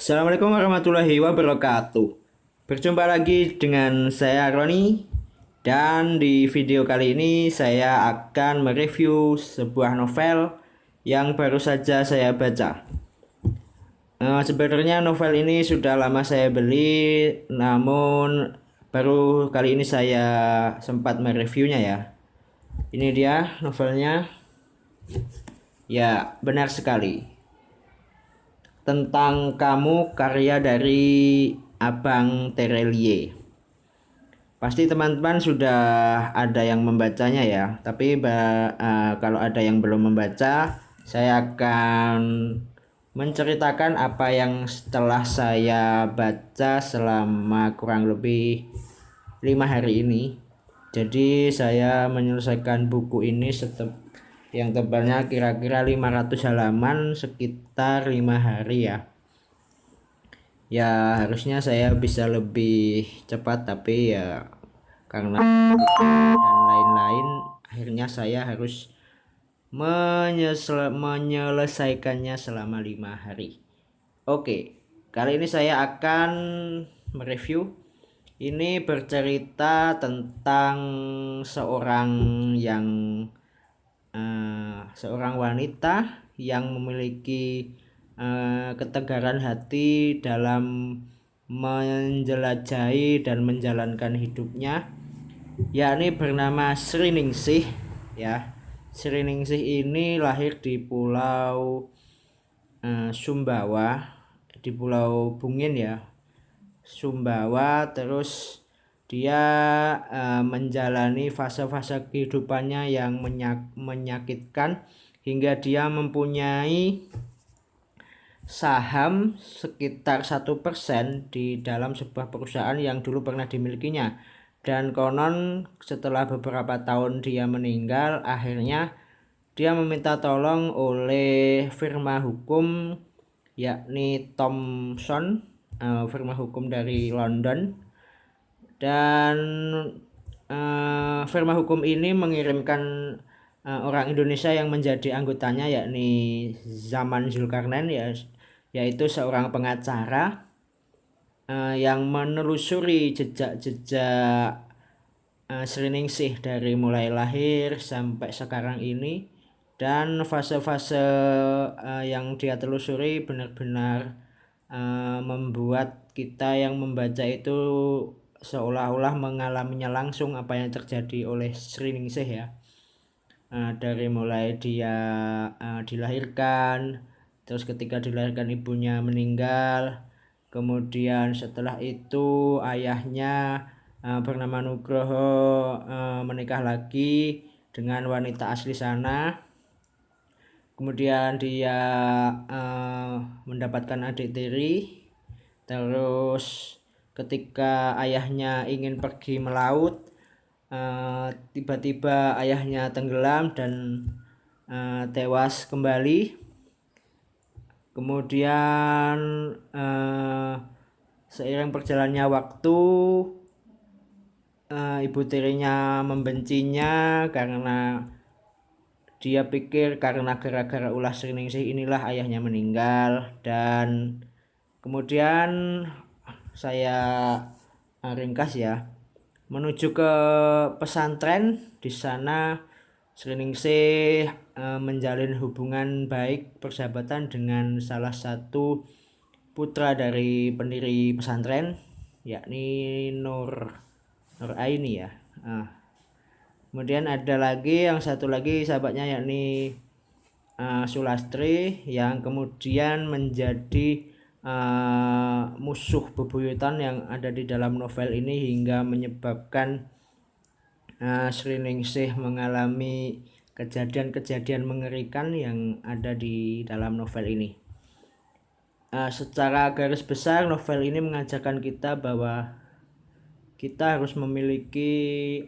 Assalamualaikum warahmatullahi wabarakatuh. Berjumpa lagi dengan saya Roni, dan di video kali ini saya akan mereview sebuah novel yang baru saja saya baca. Sebenarnya novel ini sudah lama saya beli, namun baru kali ini saya sempat mereviewnya ya. Ini dia novelnya. Ya, benar sekali. Tentang Kamu, karya dari Abang Terelie. Pasti teman-teman sudah ada yang membacanya ya. Tapi kalau ada yang belum membaca, saya akan menceritakan apa yang setelah saya baca selama kurang lebih 5 hari ini. Jadi saya menyelesaikan buku ini yang tebalnya kira-kira 500 halaman sekitar 5 hari ya. Ya harusnya saya bisa lebih cepat, tapi ya karena dan lain-lain akhirnya saya harus menyelesaikannya selama 5 hari. Oke, kali ini saya akan mereview. Ini bercerita tentang seorang yang seorang wanita yang memiliki ketegaran hati dalam menjelajahi dan menjalankan hidupnya, yakni bernama Sri Ningsih ya. Sri Ningsih ini lahir di Pulau Sumbawa, di Pulau Bungin ya, Sumbawa. Terus dia menjalani fase-fase kehidupannya yang menyakitkan hingga dia mempunyai saham sekitar 1% di dalam sebuah perusahaan yang dulu pernah dimilikinya. Dan konon setelah beberapa tahun dia meninggal, akhirnya dia meminta tolong oleh firma hukum, yakni Thomson, firma hukum dari London. Dan firma hukum ini mengirimkan orang Indonesia yang menjadi anggotanya, yakni Zaman Zulkarnain ya, yaitu seorang pengacara yang menelusuri jejak-jejak Sri Ningsih dari mulai lahir sampai sekarang ini. Dan fase-fase yang dia telusuri benar-benar membuat kita yang membaca itu seolah-olah mengalaminya langsung apa yang terjadi oleh Sri Ningsih ya. Dari mulai dia dilahirkan, terus ketika dilahirkan ibunya meninggal, kemudian setelah itu ayahnya bernama Nugroho menikah lagi dengan wanita asli sana. Kemudian dia mendapatkan adik tiri. Terus ketika ayahnya ingin pergi melaut, tiba-tiba ayahnya tenggelam dan tewas kembali. Kemudian seiring perjalannya waktu, ibu tirinya membencinya karena dia pikir karena gara-gara ulah Sri Ningsih inilah ayahnya meninggal. Dan kemudian saya ringkas ya, menuju ke pesantren. Di sana Sri Ningsih menjalin hubungan baik persahabatan dengan salah satu putra dari pendiri pesantren, yakni Nur Aini ya. Kemudian ada lagi yang satu lagi sahabatnya, yakni Sulastri, yang kemudian menjadi musuh bebuyutan yang ada di dalam novel ini hingga menyebabkan Sri Ningsih mengalami kejadian-kejadian mengerikan yang ada di dalam novel ini. Secara garis besar novel ini mengajarkan kita bahwa kita harus memiliki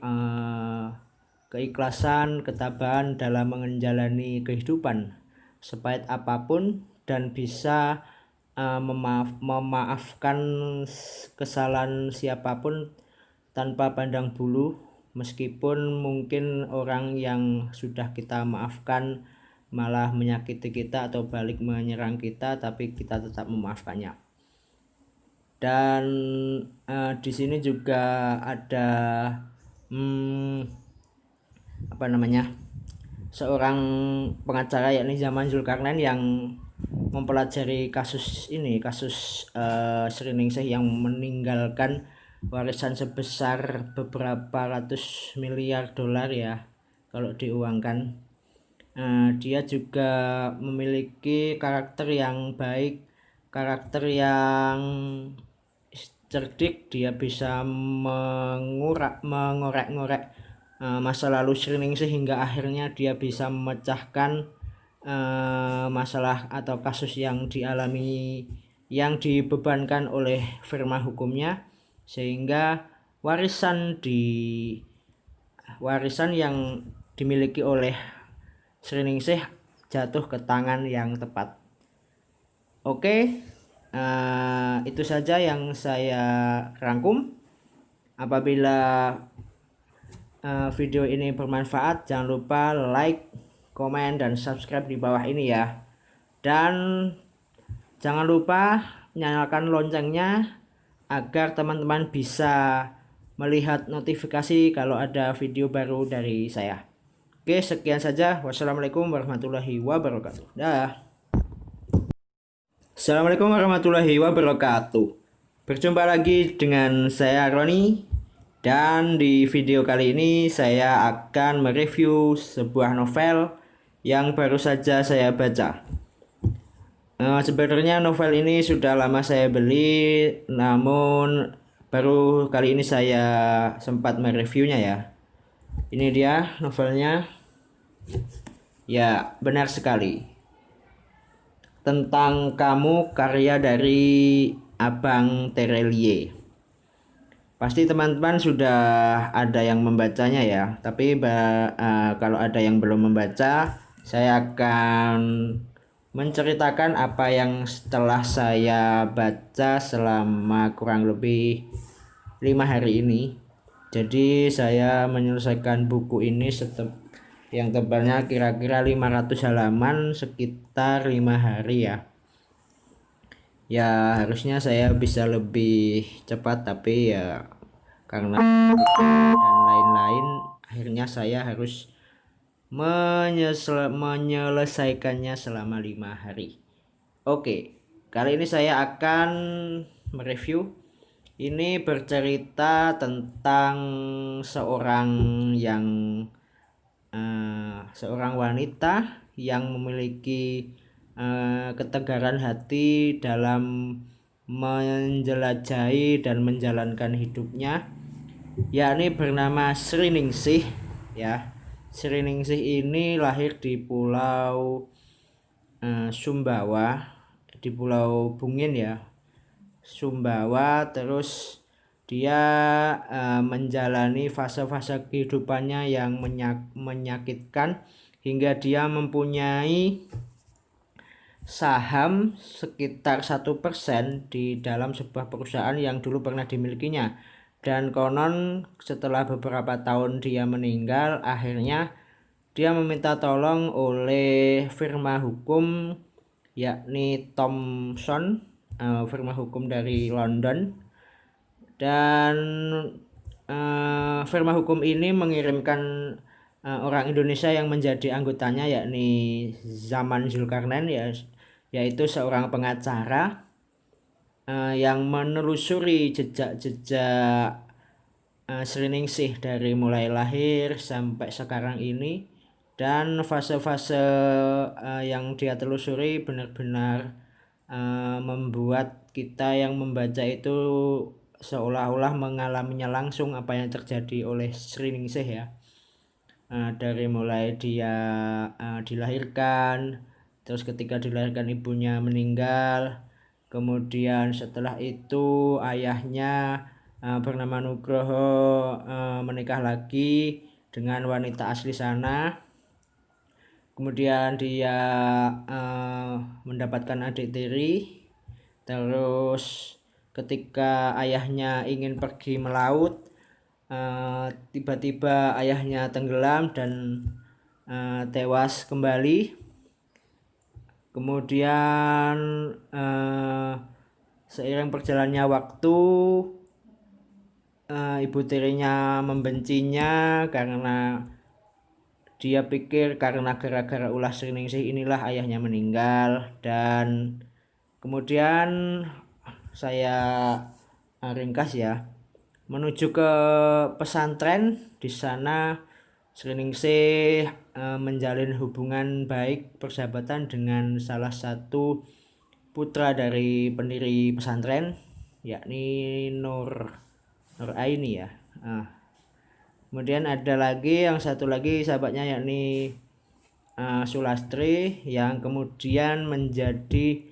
keikhlasan, ketabahan dalam menjalani kehidupan sepahit apapun, dan bisa memaafkan kesalahan siapapun tanpa pandang bulu, meskipun mungkin orang yang sudah kita maafkan malah menyakiti kita atau balik menyerang kita, tapi kita tetap memaafkannya. Dan di sini juga ada apa namanya, seorang pengacara yakni Zaman Zulkarnain yang mempelajari kasus ini, kasus Sri Ningsih yang meninggalkan warisan sebesar beberapa ratus miliar dolar ya kalau diuangkan. Dia juga memiliki karakter yang baik, karakter yang cerdik. Dia bisa mengorek-ngorek masa lalu Sri Ningsih hingga akhirnya dia bisa memecahkan masalah atau kasus yang dialami, yang dibebankan oleh firma hukumnya, sehingga warisan yang dimiliki oleh Sri Ningsih jatuh ke tangan yang tepat. Oke, itu saja yang saya rangkum. Apabila video ini bermanfaat, jangan lupa like, komen, dan subscribe di bawah ini ya. Dan jangan lupa nyalakan loncengnya agar teman-teman bisa melihat notifikasi kalau ada video baru dari saya. Oke, sekian saja. Wassalamualaikum warahmatullahi wabarakatuh. Dah. Assalamualaikum warahmatullahi wabarakatuh. Berjumpa lagi dengan saya Roni, dan di video kali ini saya akan mereview sebuah novel yang baru saja saya baca. Sebenarnya novel ini sudah lama saya beli, namun baru kali ini saya sempat mereviewnya ya. Ini dia novelnya. Ya, benar sekali. Tentang Kamu, karya dari Abang Terelie. Pasti teman-teman sudah ada yang membacanya ya, tapi kalau ada yang belum membaca, saya akan menceritakan apa yang setelah saya baca selama kurang lebih 5 hari ini. Jadi saya menyelesaikan buku ini yang tebalnya kira-kira 500 halaman sekitar 5 hari ya. Ya harusnya saya bisa lebih cepat, tapi ya karena dan lain-lain akhirnya saya harus menyelesaikannya selama 5 hari. Oke, kali ini saya akan mereview. Ini bercerita tentang seorang wanita yang memiliki ketegaran hati dalam menjelajahi dan menjalankan hidupnya, yakni bernama Sri Ningsih ya. Sri Ningsih ini lahir di Pulau Sumbawa, di Pulau Bungin ya, Sumbawa. Terus dia menjalani fase-fase kehidupannya yang menyakitkan hingga dia mempunyai saham sekitar 1% di dalam sebuah perusahaan yang dulu pernah dimilikinya. Dan konon setelah beberapa tahun dia meninggal, akhirnya dia meminta tolong oleh firma hukum yakni Thomson, firma hukum dari London. Dan firma hukum ini mengirimkan orang Indonesia yang menjadi anggotanya yakni Zaman Zulkarnain ya, yaitu seorang pengacara yang menelusuri jejak-jejak Sri Ningsih dari mulai lahir sampai sekarang ini. Dan fase-fase yang dia telusuri benar-benar membuat kita yang membaca itu seolah-olah mengalaminya langsung apa yang terjadi oleh Sri Ningsih ya. Dari mulai dia dilahirkan, terus ketika dilahirkan ibunya meninggal, kemudian setelah itu ayahnya bernama Nugroho menikah lagi dengan wanita asli sana. Kemudian dia mendapatkan adik tiri. Terus ketika ayahnya ingin pergi melaut, tiba-tiba ayahnya tenggelam dan tewas kembali. Kemudian Seiring berjalannya waktu, ibu tirinya membencinya karena dia pikir karena gara-gara ulah Sriningsih inilah ayahnya meninggal. Dan kemudian saya ringkas ya, menuju ke pesantren. Di sana Sriningsih menjalin hubungan baik persahabatan dengan salah satu putra dari pendiri pesantren, yakni Nur Aini ya. Kemudian ada lagi yang satu lagi sahabatnya, yakni Sulastri, yang kemudian menjadi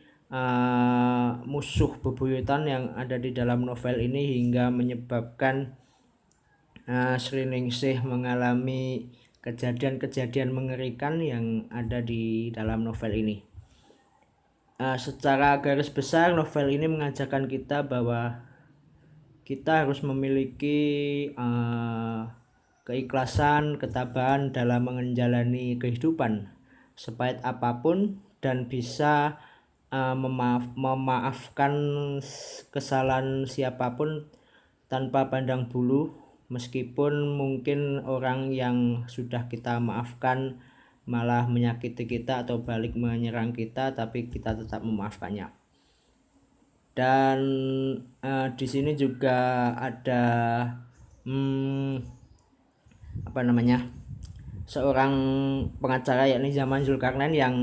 musuh bebuyutan yang ada di dalam novel ini hingga menyebabkan Sriningsih mengalami kejadian-kejadian mengerikan yang ada di dalam novel ini. Secara garis besar novel ini mengajarkan kita bahwa kita harus memiliki keikhlasan, ketabahan dalam menjalani kehidupan sepahit apapun, dan bisa memaafkan kesalahan siapapun tanpa pandang bulu, meskipun mungkin orang yang sudah kita maafkan malah menyakiti kita atau balik menyerang kita, tapi kita tetap memaafkannya. Dan di sini juga ada seorang pengacara, yakni Zaman Zulkarnain, yang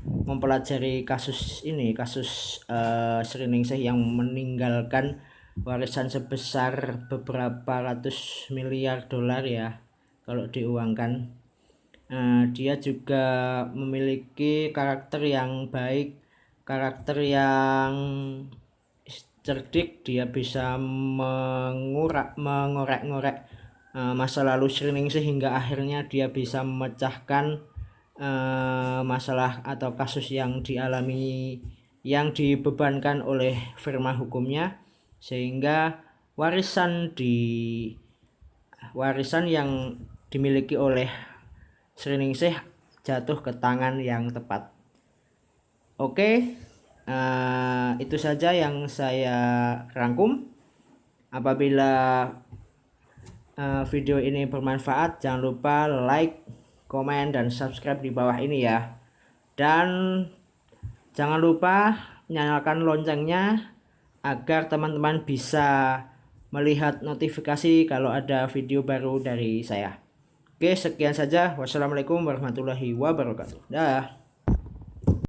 mempelajari kasus ini, kasus Sriningsih yang meninggalkan warisan sebesar beberapa ratus miliar dolar ya kalau diuangkan. Dia juga memiliki karakter yang baik, karakter yang cerdik. Dia bisa mengorek-ngorek masa lalu Sriningsih hingga akhirnya dia bisa memecahkan masalah atau kasus yang dialami, yang dibebankan oleh firma hukumnya, sehingga warisan yang dimiliki oleh Sriningsih jatuh ke tangan yang tepat. Oke, itu saja yang saya rangkum. Apabila video ini bermanfaat, jangan lupa like, komen, dan subscribe di bawah ini ya. Dan jangan lupa nyalakan loncengnya agar teman-teman bisa melihat notifikasi kalau ada video baru dari saya. Oke, sekian saja. Wassalamualaikum warahmatullahi wabarakatuh. Dah.